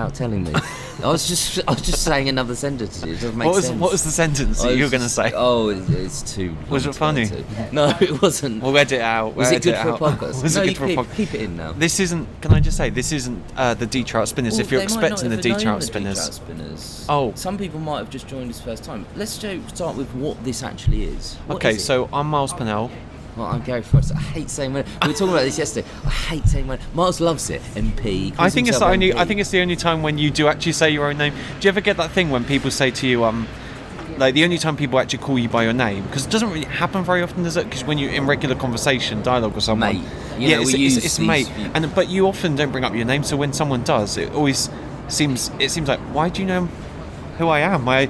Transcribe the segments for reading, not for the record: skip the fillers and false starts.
without telling me. I was just saying another sentence. It doesn't make sense. What was the sentence that you were going to say? Oh, it's too. Was it funny? No, it wasn't. We'll edit it out. Was it good for a podcast? Was No, it you good for a podcast? keep it in now. This isn't. Can I just say this isn't the D-Chart Spinners? Ooh, if you're they might not expecting the have known D-Chart the Spinners. D-Chart Spinners. Oh. Some people might have just joined us first time. Let's start with what this actually is. What Okay, is it? so I'm Miles Pennell. Well, I'm Gary Forrest. I hate saying my. We were talking about this yesterday. I hate saying my. Miles loves it. MP. I think it's the only. MP. I think it's the only time when you do actually say your own name. Do you ever get that thing when people say to you, like the only time people actually call you by your name? Because it doesn't really happen very often, does it? Because when you're in regular conversation, dialogue with someone, Mate. it's mate. But you often don't bring up your name. So when someone does, it always seems like, why do you know who I am? My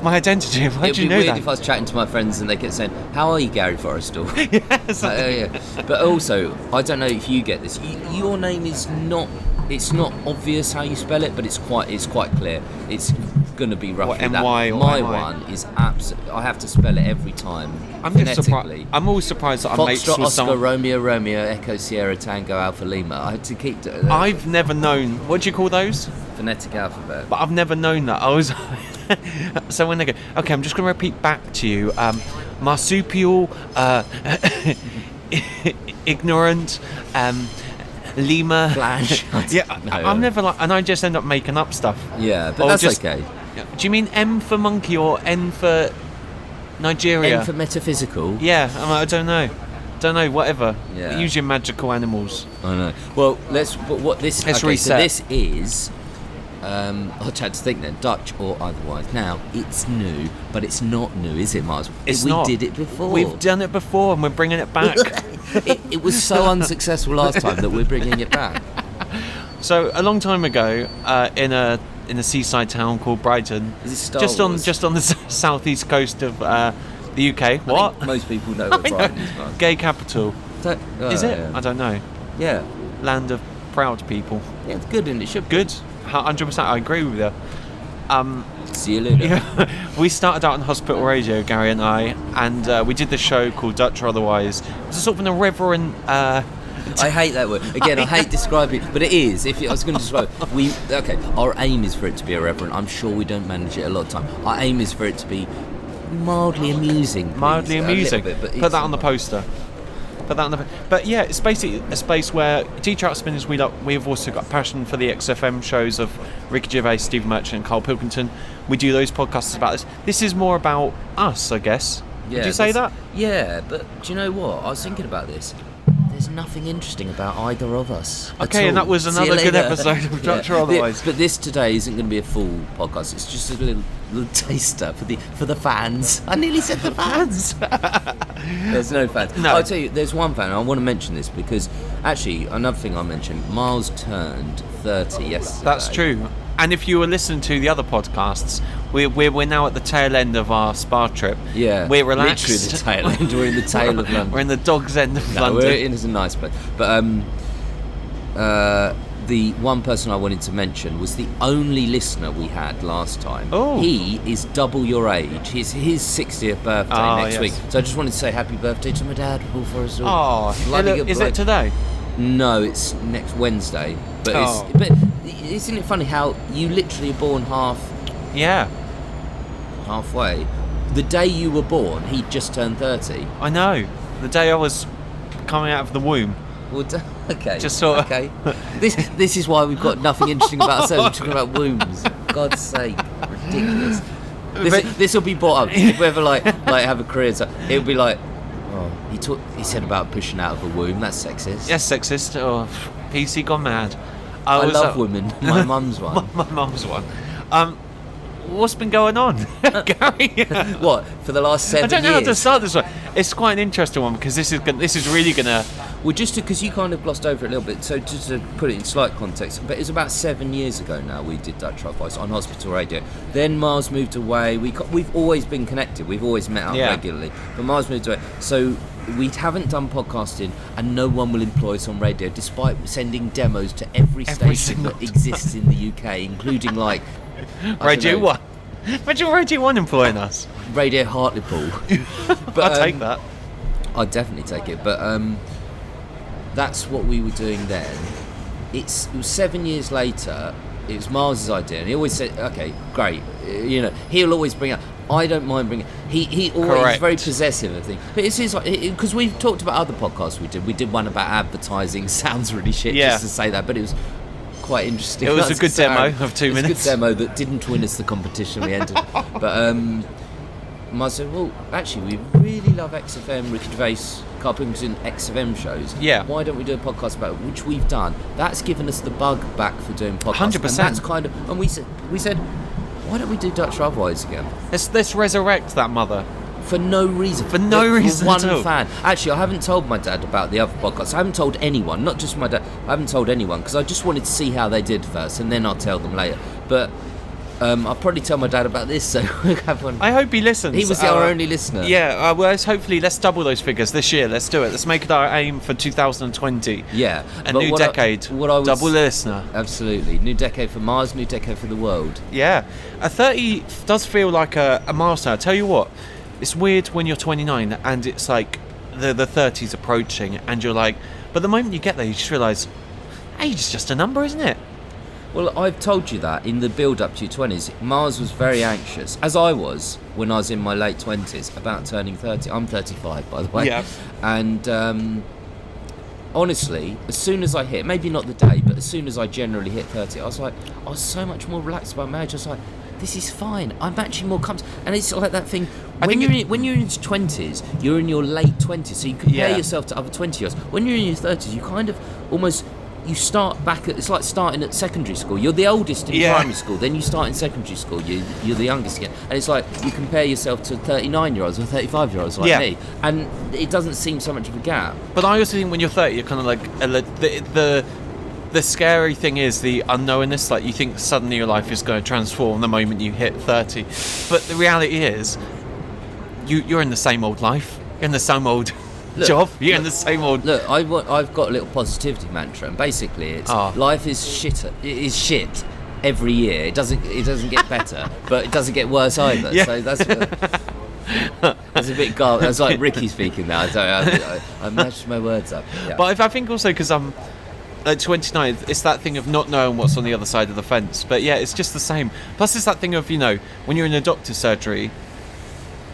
identity. Why do you know that? It'd be weird if I was chatting to my friends and they kept saying, "How are you, Gary Forrestal?" Yeah. But also, I don't know if you get this. Your name is not. It's not obvious how you spell it, but it's quite clear. It's going to be roughly that. M-Y or My M-I? one is absolutely. I have to spell it every time. I'm just surprised. phonetically. I'm always surprised that I'm mates Foxtrot, with Oscar, someone. Romeo, Echo, Sierra, Tango, Alpha, Lima. I had to keep it. I've never known. What do you call those? Phonetic alphabet. But I've never known that. I was so when they go, okay, I'm just going to repeat back to you, marsupial, ignorant, Lima, Flash. Yeah, No, I'm never like, and I just end up making up stuff. Yeah, but Or that's just- okay. Do you mean M for monkey or N for Nigeria? N for metaphysical. Yeah, I don't know. Whatever. Yeah. Use your magical animals. I know. Well, let's Let's So reset. this is. I tried to think then, Dutch or otherwise. Now it's new, but it's not new, is it, Mars? It's we not. did it before. We've done it before, and we're bringing it back. it was so unsuccessful last time that we're bringing it back. So a long time ago, in a seaside town called Brighton, Is it Star just Wars? on the southeast coast of the UK. I What? think most people know where I know. Brighton is, Mars. Gay capital. Is it? Yeah. I don't know. Yeah. Land of proud people. Yeah, it's good, and it should be. Good. 100%. I agree with you. See you later. Yeah, we started out on hospital radio, Gary and I, and we did the show called Dutch or Otherwise. It was sort of an irreverent. I hate that word. Again, I hate describing it, but it is. If I was going to describe it, our aim is for it to be irreverent. I'm sure we don't manage it a lot of time. Our aim is for it to be mildly amusing. Please. Mildly A little amusing. bit, but Put it's that on the poster. But yeah, it's basically a space where D-Chart Spinners, we've also got passion for the XFM shows of Ricky Gervais, Steve Merchant and Carl Pilkington. We do those podcasts about this. This is more about us, I guess. Yeah, Would you say that? Yeah, but do you know what? I was thinking about this. There's nothing interesting about either of us. at Okay, and all. that was See you another good later. episode of Dutch or Otherwise. But this today isn't going to be a full podcast. It's just a little taster for the fans. I nearly said the fans. There's no fans. No. I'll tell you, there's one fan. I want to mention this because actually another thing I mentioned. Miles turned 30 yesterday. That's true. And if you were listening to the other podcasts, we're now at the tail end of our spa trip. Yeah, We're relaxed. literally the tail end. We're in the tail of London. We're in the dog's end of No, London. we're in a nice place. But the one person I wanted to mention was the only listener we had last time. Oh. He is double your age. He's his 60th birthday next yes. week. So I just wanted to say happy birthday to my dad, Paul Forrest. Oh, is it today? No, it's next Wednesday. But Oh. but isn't it funny how you literally are born halfway? The day you were born, he just turned 30. I know. The day I was coming out of the womb. Well, okay. Just sort of- Okay. This is why we've got nothing interesting about ourselves. We're talking about wombs. God's sake, ridiculous. This will be brought up if we ever like have a career. So it'll be like, oh, he said about pushing out of a womb. That's sexist. Yes, sexist. Oh, PC gone mad. I love women. My mum's one. My mum's one. What's been going on, Gary? What for the last 7 I don't years? know how to start this one. It's quite an interesting one because this is really gonna. Well, just because you kind of glossed over it a little bit, so just to put it in slight context, but it was about 7 years ago now we did Dutch Rockbusters on hospital radio. Then Mars moved away. We've always been connected. We've always met up regularly. But Mars moved away. So we haven't done podcasting and no one will employ us on radio despite sending demos to every station that exists in the UK, including like... Radio 1. Imagine Radio 1 employing us. Radio Hartlepool. But, I'll take that. I'd definitely take it. But that's what we were doing then. It was 7 years later, it was Miles's idea, and he always said, "Okay, great." He'll always bring up. I don't mind bringing. He always is very possessive of things. But it's like, because we've talked about other podcasts we did. We did one about advertising. Sounds really shit just to say that, but it was quite interesting. It was a good demo of 2 minutes. It was a good demo that didn't win us the competition we entered. But Miles said, "Well, actually, we really love XFM, Ricky Gervais, Karl Pilkington XFM shows. Yeah. Why don't we do a podcast about it?" Which we've done. That's given us the bug back for doing podcasts. 100%. And that's kind of, and we said, why don't we do Dutch Love Wives again? Let's resurrect that mother. For no reason. For no reason one at all. fan. Actually, I haven't told my dad about the other podcasts. I haven't told anyone, not just my dad. I haven't told anyone because I just wanted to see how they did first, and then I'll tell them later. But I'll probably tell my dad about this, so we'll have one. I hope he listens. He was our only listener. Yeah, well, hopefully let's double those figures this year. Let's do it. Let's make it our aim for 2020. Yeah. A new decade. Double listener. Absolutely. New decade for Mars, new decade for the world. Yeah. A 30 does feel like a milestone. I'll tell you what, it's weird when you're 29 and it's like the 30s approaching and you're like, but the moment you get there, you just realise age is just a number, isn't it? Well, I've told you that in the build-up to your 20s, Mars was very anxious, as I was when I was in my late 20s, about turning 30. I'm 35, by the way. Yeah. And honestly, as soon as I hit, maybe not the day, but as soon as I generally hit 30, I was so much more relaxed about marriage. I was like, this is fine. I'm actually more comfortable. And it's like that thing, when you're in your 20s, you're in your late 20s, so you compare yourself to other 20-years. When you're in your 30s, you kind of almost... You start back at, it's like starting at secondary school. You're the oldest in primary school, then you start in secondary school, you're the youngest again. And it's like you compare yourself to 39-year-olds or 35-year-olds like me, and it doesn't seem so much of a gap. But I also think when you're 30, you're kind of like, the scary thing is the unknownness. Like, you think suddenly your life is going to transform the moment you hit 30. But the reality is, you're in the same old life, you're in the same old... job. You're in the same old. Look, I've got a little positivity mantra, and basically, it's life is shit. It is shit every year. It doesn't get better, but it doesn't get worse either. Yeah. So that's a bit garbled. That's like Ricky speaking now. I matched my words up. Yeah. But I think also because I'm at 29, it's that thing of not knowing what's on the other side of the fence. But yeah, it's just the same. Plus, it's that thing of when you're in a doctor's surgery.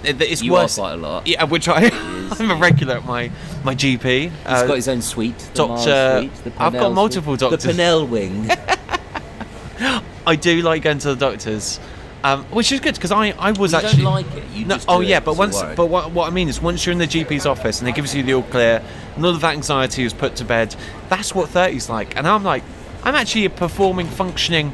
It's you worse. are quite a lot. Yeah, which I'm a regular at my GP. He's got his own suite. Doctor. I've got multiple doctors. The Pinnell wing. I do like going to the doctors, which is good because I was you actually. don't like it. You just oh do yeah, it, but what I mean is once you're in the GP's office and it gives you the all clear, none of that anxiety is put to bed. That's what 30's like, and I'm actually a performing, functioning,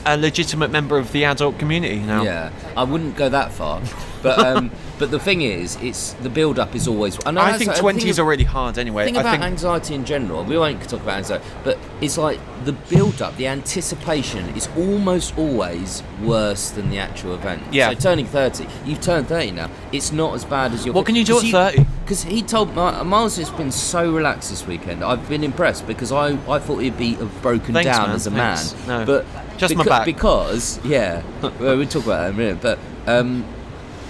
a legitimate member of the adult community now. Yeah, I wouldn't go that far, but but the thing is, it's the build-up is always. I think 20s are really hard anyway. The thing about anxiety in general, we won't talk about anxiety, but it's like the build-up, the anticipation is almost always worse than the actual event. Yeah. So turning 30, you've turned 30 now. It's not as bad as your. What can you do at 30? Because he told Miles has been so relaxed this weekend. I've been impressed because I thought he'd be broken down as a man. No. But just my back. Because well, we'll talk about that in a minute. But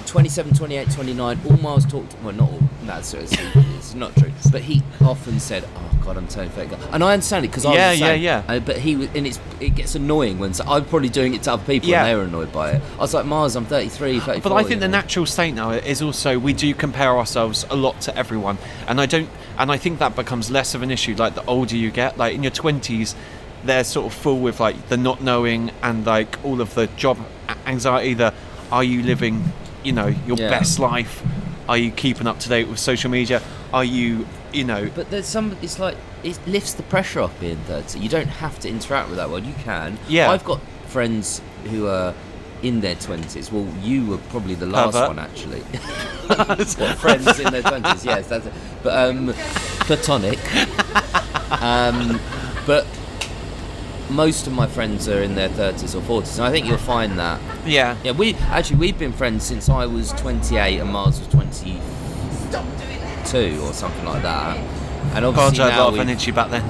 27, 28, 29, all Miles talked. Well, not all. No, it's not true. But he often said, "Oh God, I'm turning 30." And I understand it because I was the same. Yeah. But he was, and it gets annoying when I'm probably doing it to other people and they were annoyed by it. I was like, Miles, I'm 33, 34. But I think the natural state now is also we do compare ourselves a lot to everyone, and I think that becomes less of an issue. Like the older you get, like in your 20s, they're sort of full with like the not knowing and like all of the job anxiety. The are you living, your best life? Are you keeping up to date with social media? Are you, But there's it's like, it lifts the pressure off being 30. You don't have to interact with that world. You can. Yeah. I've got friends who are in their 20s. Well, you were probably the last one, actually. What, friends in their 20s? Yes, that's it. But, platonic. But most of my friends are in their 30s or 40s, and I think you'll find that. Yeah. Yeah, we've been friends since I was 28 and Miles was 22 or something like that. And obviously God, I had a lot of now energy back then.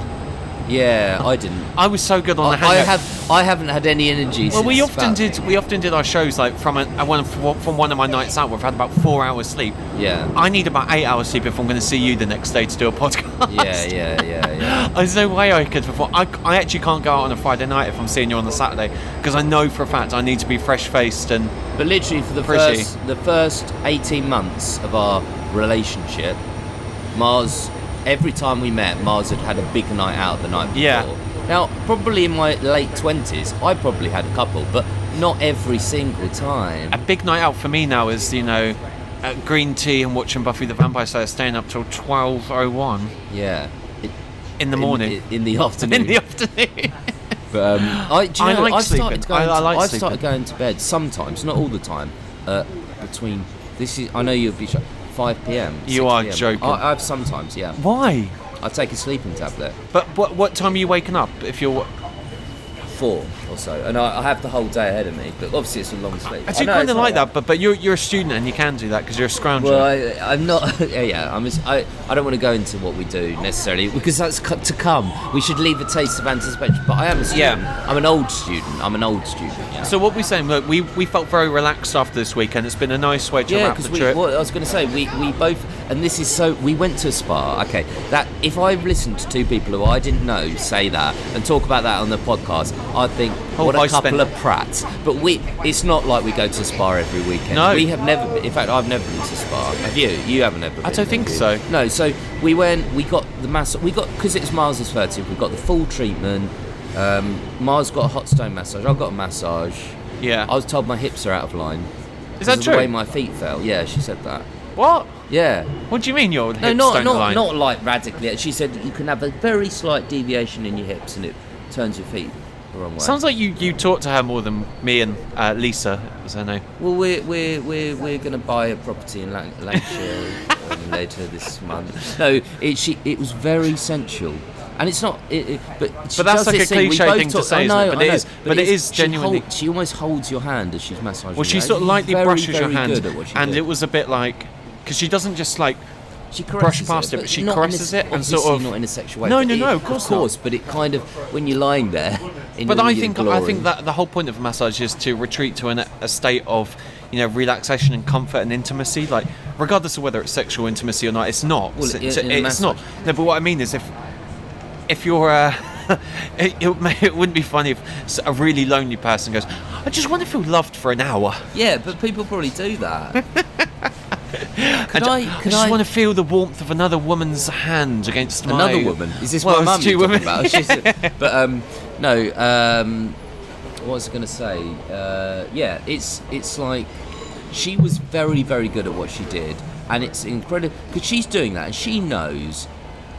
Yeah, I didn't. I was so good on the hangover. I haven't had any energy. Well, we since often did our shows like from one of my nights out. We've had about 4 hours sleep. Yeah. I need about 8 hours sleep if I'm going to see you the next day to do a podcast. Yeah. There's no way I could perform. I actually can't go out on a Friday night if I'm seeing you on the Saturday because I know for a fact I need to be fresh faced and. But literally for the first 18 months of our relationship, Mars. Every time we met, Mars had a big night out the night before. Yeah. Now, probably in my late 20s, I probably had a couple, but not every single time. A big night out for me now is, green tea and watching Buffy the Vampire Slayer, staying up till 12:01. Yeah. In the morning. In the afternoon. In the afternoon. But I've sleeping. started going to bed sometimes, not all the time. Between I know you'll be shocked. 5 p.m. You are PM. joking. I've sometimes, yeah. Why? I take a sleeping tablet. But what time are you waking up? If you're 4 or so, and I have the whole day ahead of me. But obviously, it's a long sleep. I do kind of like that, but you're a student and you can do that because you're a scrounger. Well, I'm not. I don't want to go into what we do necessarily because that's to come. We should leave a taste of anticipation. But I am a student. Yeah. I'm an old student. Yeah. So what we're saying, look, we felt very relaxed after this weekend. It's been a nice way to wrap the trip. What I was going to say, we both, and this is so. We went to a spa. Okay, that if I listened to 2 people who I didn't know say that and talk about that on the podcast, I'd think what a couple of prats. But it's not like we go to a spa every weekend. No. We have never been. In fact, I've never been to a spa. Have you? You haven't ever been. I don't think so. No, so we went, we got the massage, because it was Mars's 30th, we got the full treatment. Mars got a hot stone massage, I got a massage. Yeah. I was told my hips are out of line. Is that because of true? the way my feet fell. Yeah, she said that. What? Yeah. What do you mean your hips No, don't align? not like radically. She said you can have a very slight deviation in your hips and it turns your feet the wrong way. Sounds like you talked to her more than me and Lisa, was her name. Well, we're going to buy a property in Lancashire later this month. No, it was very sensual. And it's not, but that's like a cliche thing to say, isn't it? But it is genuinely. She almost holds your hand as she's massaging. Well, she sort of lightly brushes your hand, and it was a bit like, because she doesn't just like she brush past it, but she caresses it and sort of not in a sexual way. No, of course, but it kind of when you're lying there. But I think that the whole point of a massage is to retreat to a state of relaxation and comfort and intimacy, like regardless of whether it's sexual intimacy or not. It's not. Well, it's not. No, but what I mean is if you're it wouldn't be funny if a really lonely person goes, I just want to feel loved for an hour. Yeah, but people probably do that. I just want to feel the warmth of another woman's hand against my... Another woman? Is this my mum you're talking about? But no, what was I going to say? Yeah, it's like she was very, very good at what she did, and it's incredible because she's doing that and she knows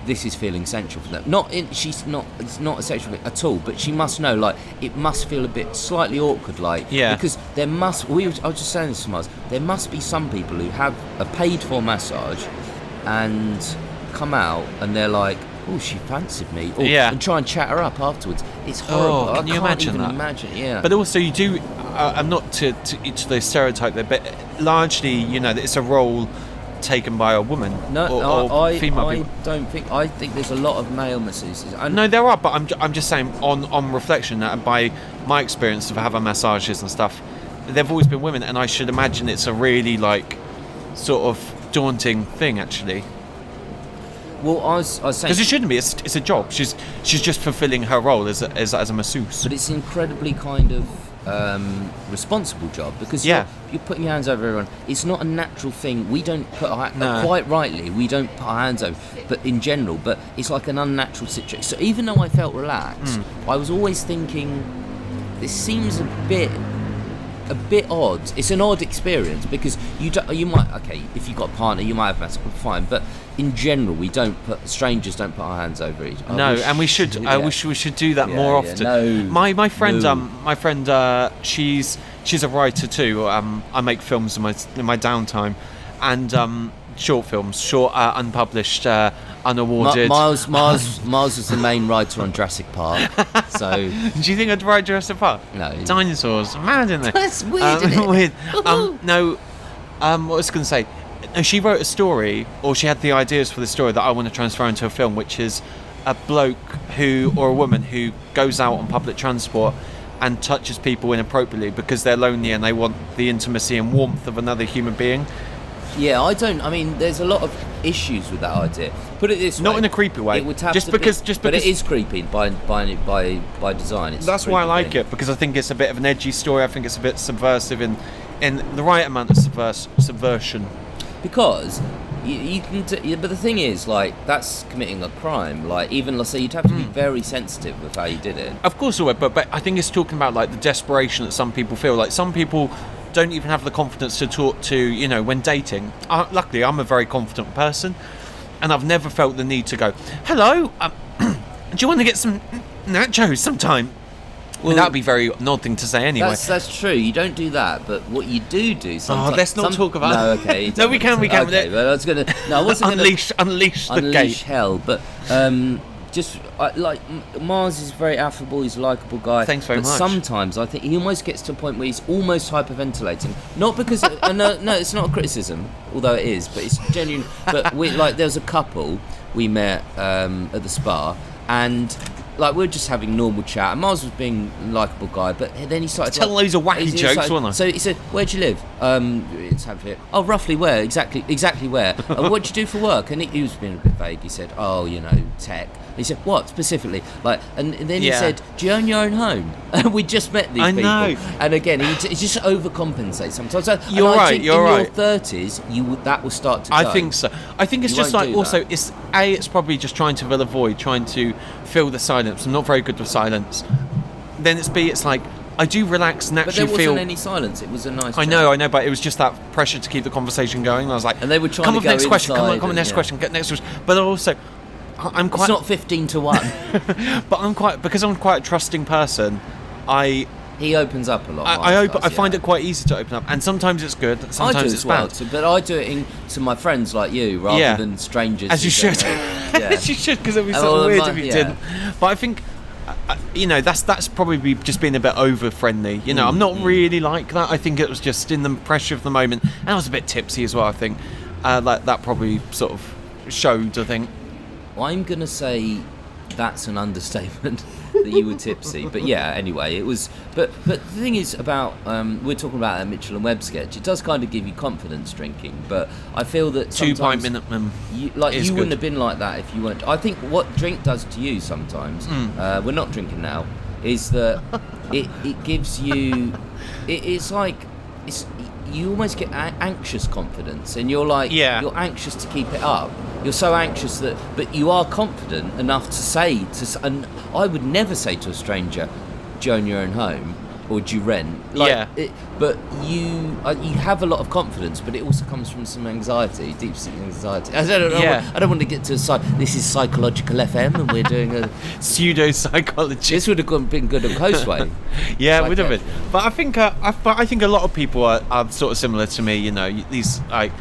this is feeling sensual for them. It's not a sexual thing at all, but she must know, like, it must feel a bit slightly awkward, like, because I was just saying this to Mars, there must be some people who have a paid for massage and come out and they're like, oh, she fancied me, and try and chat her up afterwards. It's horrible. Can you imagine that? Yeah. But also you do, I'm not to the stereotype there, but largely, it's a role taken by a woman or female people. I think there's a lot of male masseuses. No, there are, but I'm just saying on reflection and by my experience of having massages and stuff, they've always been women, and I should imagine it's a really like sort of daunting thing actually. Well, I was saying because it shouldn't be. It's a job. She's just fulfilling her role as a masseuse. But it's incredibly kind of responsible job because you're putting your hands over everyone. It's not a natural thing. We don't put quite rightly. We don't put our hands over, but in general. But it's like an unnatural situation. So even though I felt relaxed, I was always thinking, this seems a bit odd. It's an odd experience because you might if you've got a partner you might have massage, fine, but in general strangers don't put our hands over each other. And we should I wish we should do that more often. No, my friend she's a writer too. I make films in my downtime, and short films, unpublished, unawarded. Miles was the main writer on Jurassic Park. So do you think I'd write Jurassic Park? No. Dinosaurs, mad, isn't it? That's weird, isn't it? Weird. What was I going to say? She wrote a story, or she had the ideas for the story that I want to transfer into a film, which is a bloke or a woman who goes out on public transport and touches people inappropriately because they're lonely and they want the intimacy and warmth of another human being. Yeah, I mean, there's a lot of issues with that idea. Put it this way. Not in a creepy way. It would have just to because, but it is creepy by design. It's that's why I like it, because I think it's a bit of an edgy story. I think it's a bit subversive in the right amount of subversion. Because you can, but the thing is, like, that's committing a crime. Like, even, let's say, you'd have to be very sensitive with how you did it. Of course, I would, but I think it's talking about like the desperation that some people feel. Like some people don't even have the confidence to talk to, when dating. Luckily, I'm a very confident person, and I've never felt the need to go, hello, do you want to get some nachos sometime? Well, that would be very an odd thing to say anyway. That's true. You don't do that, but what you do sometimes... Oh, let's not talk about No, okay. No, we can. Okay, but I was going to... No, I wasn't going to... Unleash the gate. Unleash hell, but... like Mars is very affable, he's a likeable guy. Thanks very much. Sometimes I think he almost gets to a point where he's almost hyperventilating. Not because no, it's not a criticism, although it is, but it's genuine. But there was a couple we met at the spa, and like we were just having normal chat, and Mars was being a likeable guy, but then he started telling loads of wacky jokes, wasn't I? So he said, "Where'd you live?" It's Hampshire. Oh, roughly where? Exactly where? What'd you do for work? And he was being a bit vague. He said, "Oh, tech." He said, "What specifically?" Like, and then he said, "Do you own your own home?" And we just met these people. I know. And again, he just overcompensates sometimes. You're right. In your 30s, that will start to go. I think so. I think it's just like also that. It's probably just trying to fill a void, trying to fill the silence. I'm not very good with silence. Then it's like I do relax and actually feel. But there wasn't any silence. It was a nice. I know, but it was just that pressure to keep the conversation going. And I was like, and they were trying come to on, go next question. inside Come on, next question. Get next question. But also, I'm quite. It's not 15-1. But I'm quite a trusting person. He opens up a lot. I find it quite easy to open up, and sometimes it's good, sometimes it's bad. But I do it to my friends like you rather than strangers. As you should. As you should, because it'd be so weird if you didn't. But I think, that's probably just being a bit over friendly. I'm not really like that. I think it was just in the pressure of the moment, and I was a bit tipsy as well. I think like that probably sort of showed. I think. I'm gonna say that's an understatement. That you were tipsy, but yeah. Anyway, it was. But the thing is about we're talking about a Mitchell and Webb sketch. It does kind of give you confidence drinking, but I feel that 2 pint minimum. You wouldn't have been like that if you weren't. I think what drink does to you sometimes. We're not drinking now. Is that it gives you? It's like you almost get anxious confidence, and you're like you're anxious to keep it up. You're so anxious but you are confident enough to say and I would never say to a stranger, "Do you own your own home, or do you rent?" But you have a lot of confidence, but it also comes from some anxiety, deep-seated anxiety. I don't know. I don't want to get to this is Psychological FM, and we're doing a pseudo psychology. This would have been good at Coastway. Yeah, it would have been. But I think a lot of people are sort of similar to me. These like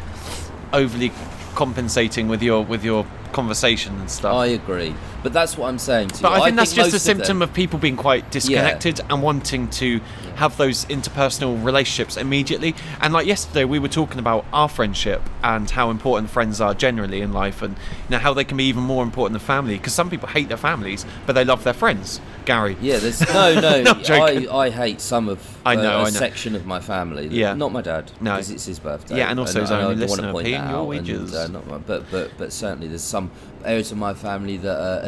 overly compensating with your conversation and stuff. I agree, but that's what I'm saying to you. But I think that's just a symptom of people being quite disconnected and wanting to have those interpersonal relationships immediately. And like yesterday, we were talking about our friendship and how important friends are generally in life, and how they can be even more important than family. Because some people hate their families, but they love their friends. Gary. Yeah, there's I hate some of a section of my family. Yeah. Not my dad, because it's his birthday. Yeah, and also his only listener, point paying your out, wages. But certainly there's some areas of my family that are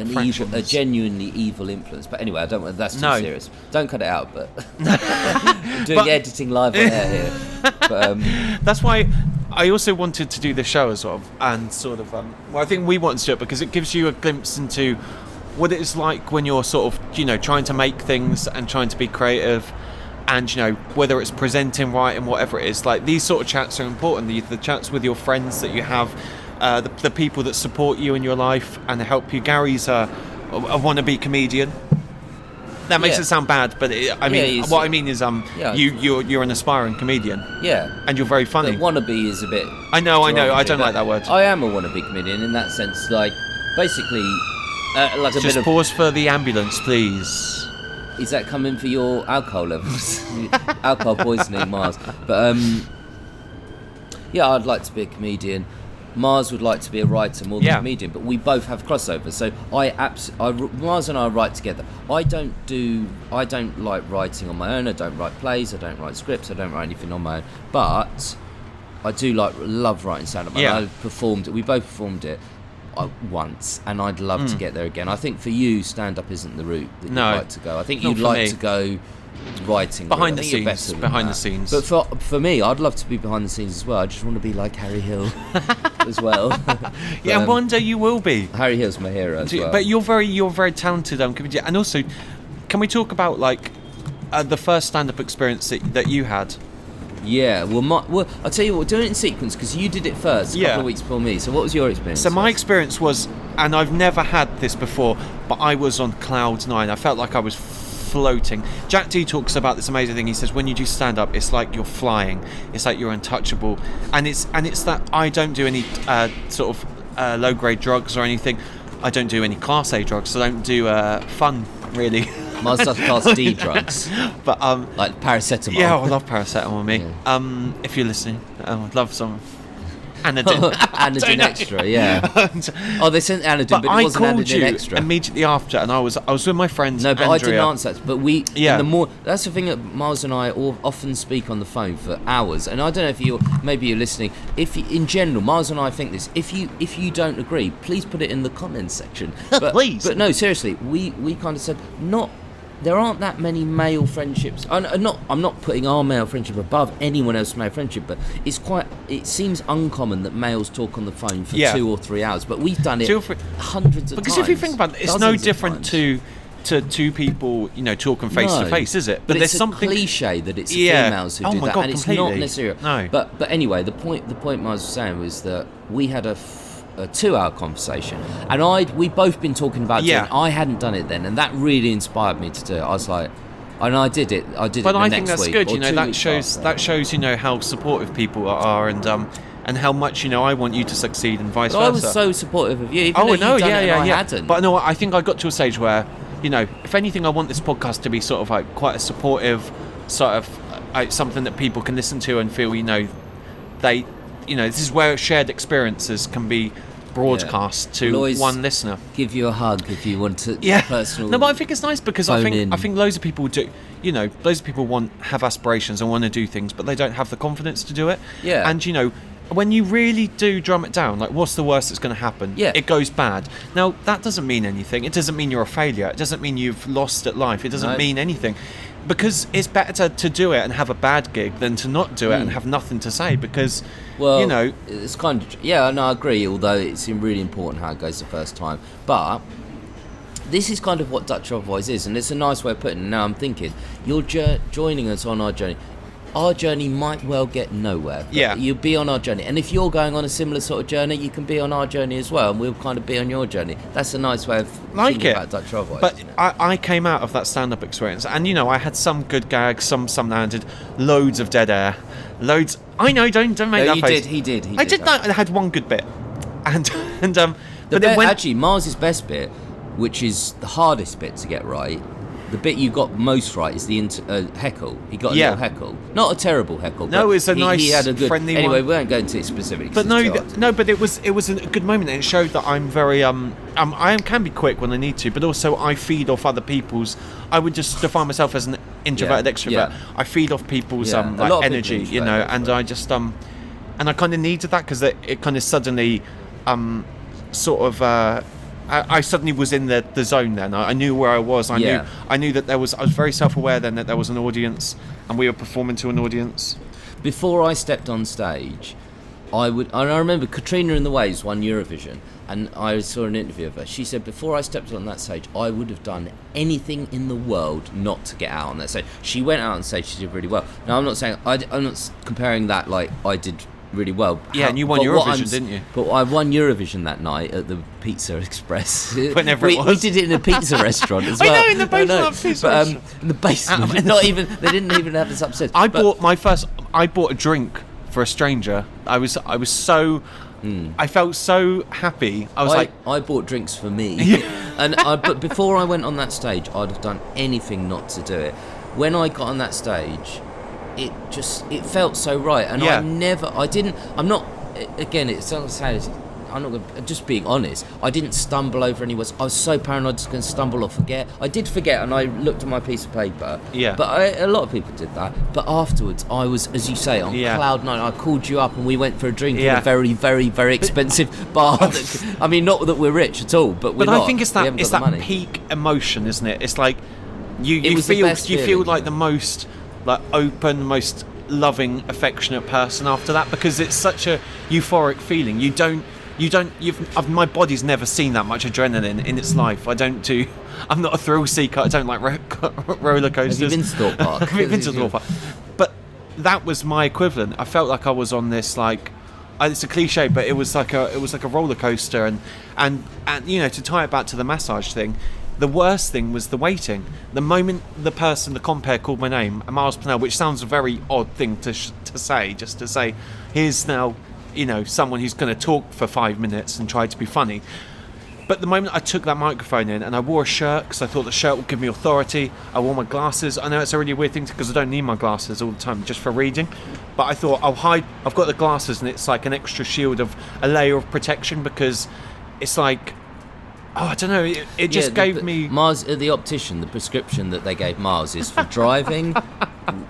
a genuinely evil influence. But anyway, I don't want. That's too serious. Don't cut it out. But doing editing live on air here. But, that's why I also wanted to do this show as well, and sort of. I think we wanted to do it because it gives you a glimpse into what it's like when you're sort of, trying to make things and trying to be creative, and whether it's presenting right and whatever it is. Like, these sort of chats are important. The chats with your friends that you have, the people that support you in your life and help you. Gary's a wannabe comedian. That makes it sound bad, but what I mean is you're an aspiring comedian. Yeah. And you're very funny. But wannabe is a bit. I know. I don't like that word. I am a wannabe comedian in that sense. Like, basically. Like a just bit of, pause for the ambulance, please. Is that coming for your alcohol levels? Alcohol poisoning, Mars. But I'd like to be a comedian. Mars would like to be a writer more than Yeah. a comedian, but we both have crossover. So Mars and I write together. I don't like writing on my own. I don't write plays. I don't write scripts. I don't write anything on my own. But I do love writing stand-up. Yeah. And we both performed it once, and I'd love to get there again. I think for you, stand-up isn't the route that you'd like to go. I think Not you'd for like me. to go writing Behind route. the I think you're scenes, better than behind that. the scenes. But for me, I'd love to be behind the scenes as well. I just want to be like Harry Hill as well. Yeah, one day you will be. Harry Hill's my hero as well. But you're very talented comedian. And also, can we talk about like the first stand-up experience that you had? Yeah, well, I'll tell you what, we're doing it in sequence because you did it first a couple of weeks before me. So what was your experience? So my experience was, and I've never had this before, but I was on cloud nine. I felt like I was floating. Jack D talks about this amazing thing. He says when you do stand-up, it's like you're flying. It's like you're untouchable. And it's that I don't do any sort of low-grade drugs or anything. I don't do any Class A drugs. I don't do fun, really. Mars does Class D drugs. But like paracetamol. yeah, I love paracetamol, me. Yeah. If you're listening, I'd love some Anodin. Anodin extra, yeah. Oh, they sent Anodin, but it I wasn't called Anodin you extra. immediately after, and I was with my friend. No, but Andrea. I didn't answer that. But Yeah. that's the thing that Mars and I often speak on the phone for hours. And I don't know if maybe you're listening. In general, Mars and I think this. If you don't agree, please put it in the comments section. But, Please. But no, seriously, we kind of said there aren't that many male friendships. I'm not putting our male friendship above anyone else's male friendship, but it seems uncommon that males talk on the phone for 2 or 3 hours. But we've done it hundreds of times. Because if you think about it, it's no different to two people, talking face to face, is it? But there's it's something a cliche that it's females who do that, God, and it's completely. not necessarily. No. But anyway, the point Mars was saying was that we had a 2-hour conversation, and we'd both been talking about it. I hadn't done it then, and that really inspired me to do it. I was like, and I did it. But I think that's good. That shows how supportive people are, and how much I want you to succeed, and vice versa. I was so supportive of you. Even though no, you'd done it and I yeah. hadn't. But no, I think I got to a stage where, if anything, I want this podcast to be sort of like quite a supportive, sort of something that people can listen to and feel, they, this is where shared experiences can be broadcast to one listener. Give you a hug if you want to. Personal. No, but I think it's nice because I in. think loads of people do. Loads of people have aspirations and want to do things, but they don't have the confidence to do it. Yeah. And when you really do drum it down, like what's the worst that's going to happen? Yeah. It goes bad. Now that doesn't mean anything. It doesn't mean you're a failure. It doesn't mean you've lost at life. It doesn't mean anything. Because it's better to do it and have a bad gig than to not do it and have nothing to say. Because it's kind of I agree. Although it's really important how it goes the first time, but this is kind of what Dutch Rock Voice is, and it's a nice way of putting it. Now I'm thinking you're joining us on our journey. Our journey might well get nowhere. But you'll be on our journey, and if you're going on a similar sort of journey, you can be on our journey as well, and we'll kind of be on your journey. That's a nice way of thinking about Dutch Rock Voice. But I came out of that stand-up experience, and I had some good gags, some landed, loads of dead air, loads. I know, don't make that face. He did. I did that. I had one good bit, and actually Mars's best bit, which is the hardest bit to get right. The bit you got most right is the heckle. He got a little heckle, not a terrible heckle. No, it's a nice, he had a good, friendly anyway, one. we won't go into it specifically. But but it was a good moment, and it showed that I'm very I can be quick when I need to, but also I feed off other people's. I would just define myself as an introverted extrovert. Yeah. I feed off people's like energy, and I just and I kind of needed that because it kind of suddenly sort of. I suddenly was in the zone then. I knew where I was. I knew that I was very self-aware then that there was an audience and we were performing to an audience. Before I stepped on stage, I remember Katrina in the Waves won Eurovision, and I saw an interview of her. She said, before I stepped on that stage, I would have done anything in the world not to get out on that stage. She went out on stage, she did really well. Now, I'm not saying, I'm not comparing that like I did really well. Yeah, and you won Eurovision, didn't you? But I won Eurovision that night at the Pizza Express. Whenever it was. We did it in a pizza restaurant as well. I know, in the basement of a pizza restaurant. In the basement. They didn't even have this upstairs. I bought a drink for a stranger. I was so I felt so happy. I bought drinks for me. But before I went on that stage, I'd have done anything not to do it. When I got on that stage, it felt so right, and I'm not again, it sounds sad. I'm not gonna, just being honest. I didn't stumble over any words. I was so paranoid I was going to stumble or forget. I did forget, and I looked at my piece of paper. Yeah. But a lot of people did that. But afterwards, I was, as you say, on cloud nine. I called you up, and we went for a drink in a very, very, very expensive bar. I mean, not that we're rich at all, but we're not. I think it's that peak emotion, isn't it? It's like you feel like the most like open, most loving, affectionate person after that, because it's such a euphoric feeling. My body's never seen that much adrenaline in its life. I'm not a thrill seeker. I don't like roller coasters. Have you been to Thorpe Park? I've been to Thorpe Park. But that was my equivalent. I felt like I was on this, like, it's a cliche, but it was like a roller coaster, and you know, to tie it back to the massage thing, the worst thing was the waiting. The moment the compere called my name, Miles Purnell, which sounds a very odd thing to say, just to say, here's now, you know, someone who's going to talk for 5 minutes and try to be funny. But the moment I took that microphone in, and I wore a shirt because I thought the shirt would give me authority, I wore my glasses. I know it's a really weird thing because I don't need my glasses all the time just for reading, but I thought I've got the glasses, and it's like an extra shield of a layer of protection, because it's like, I don't know, it just gave me... Mars, the optician, the prescription that they gave Mars is for driving,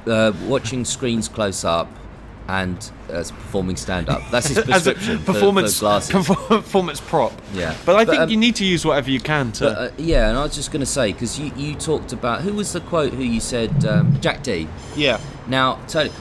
watching screens close up, and performing stand-up. That's his prescription for glasses. Performance prop. Yeah. But I think you need to use whatever you can to... and I was just going to say, because you talked about... Who was the quote who you said... Jack D. Yeah. Now, totally,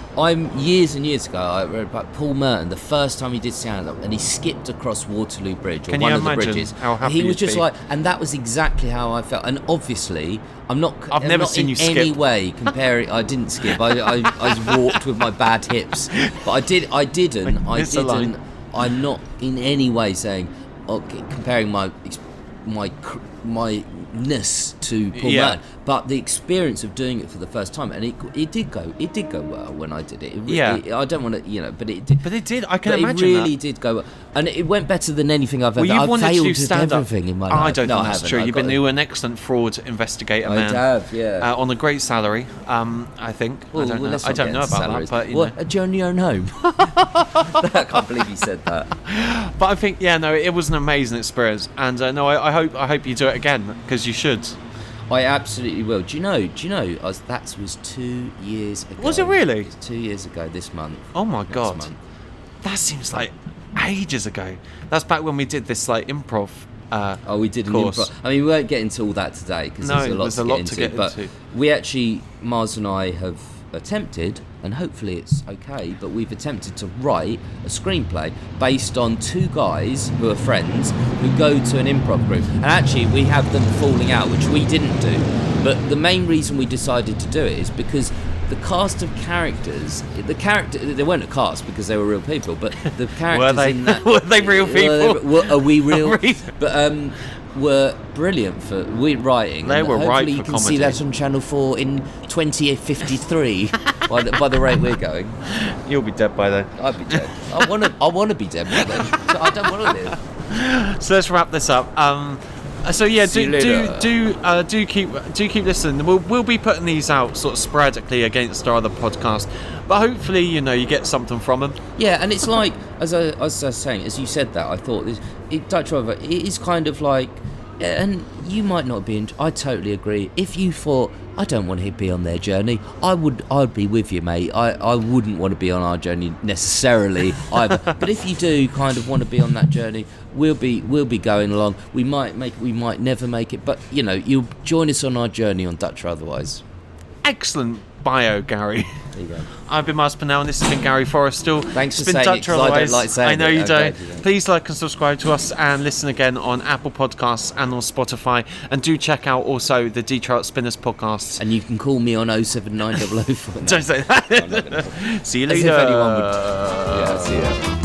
years and years ago, I read about Paul Merton, the first time he did stand-up, and he skipped across Waterloo Bridge, or one of the bridges. How happy he was just be? like... And that was exactly how I felt. And obviously... I've never seen you skip. In any way comparing. I didn't skip. I walked with my bad hips, but I didn't. I'm not in any way saying, comparing my ness to Paul Merton, but the experience of doing it for the first time, and it did go well when I did it. I don't want to, but it did. But it did. I can imagine it really did go well, and it went better than anything I've ever. I've failed at everything in my life. I don't think that's true. You've been an excellent fraud investigator, man. I have, yeah. On a great salary, I think. I don't know. I don't know about salaries. that, but do you own your own home? I can't believe you said that. But I think, it was an amazing experience, and I hope you do it again, because you should. I absolutely will. Do you know? That was 2 years ago. Was it really? It's 2 years ago this month. Oh my god, that seems like ages ago. That's back when we did this like improv. We did an course. improv. I mean, we won't get into all that today because there's a lot to get into. But we actually, Mars and I have attempted, and hopefully it's okay, but we've attempted to write a screenplay based on two guys who are friends who go to an improv group, and actually we have them falling out, which we didn't do, but the main reason we decided to do it is because the cast of characters, they weren't a cast because they were real people, but the characters in that... Were they real people? Are we real? But were brilliant for writing. They were right for comedy. Hopefully you can see that on Channel 4 in 2053 by the rate we're going. You'll be dead by then. I'll be dead. I want to be dead by then. So I don't want to live. So let's wrap this up. Do keep listening. We'll be putting these out sort of sporadically against our other podcasts, but hopefully you get something from them. Yeah, and it's like as I was saying, as you said that, I thought Dutch Rover, it is kind of like, and you might not be. I totally agree. If you thought I don't want to be on their journey, I'd be with you, mate. I wouldn't want to be on our journey necessarily either. But if you do kind of want to be on that journey, we'll be going along. We might never make it, but you'll join us on our journey on Dutch or otherwise. Excellent bio, Gary. There you go. I've been Miles Purnell, and this has been Gary Forrestal. Thanks for saying it, because I don't like saying it. I know you don't. Please like and subscribe to us, and listen again on Apple Podcasts and on Spotify. And do check out also the Detroit Spinners podcasts. And you can call me on 07900. Don't say that. See you later. As if anyone would. Yeah, see you.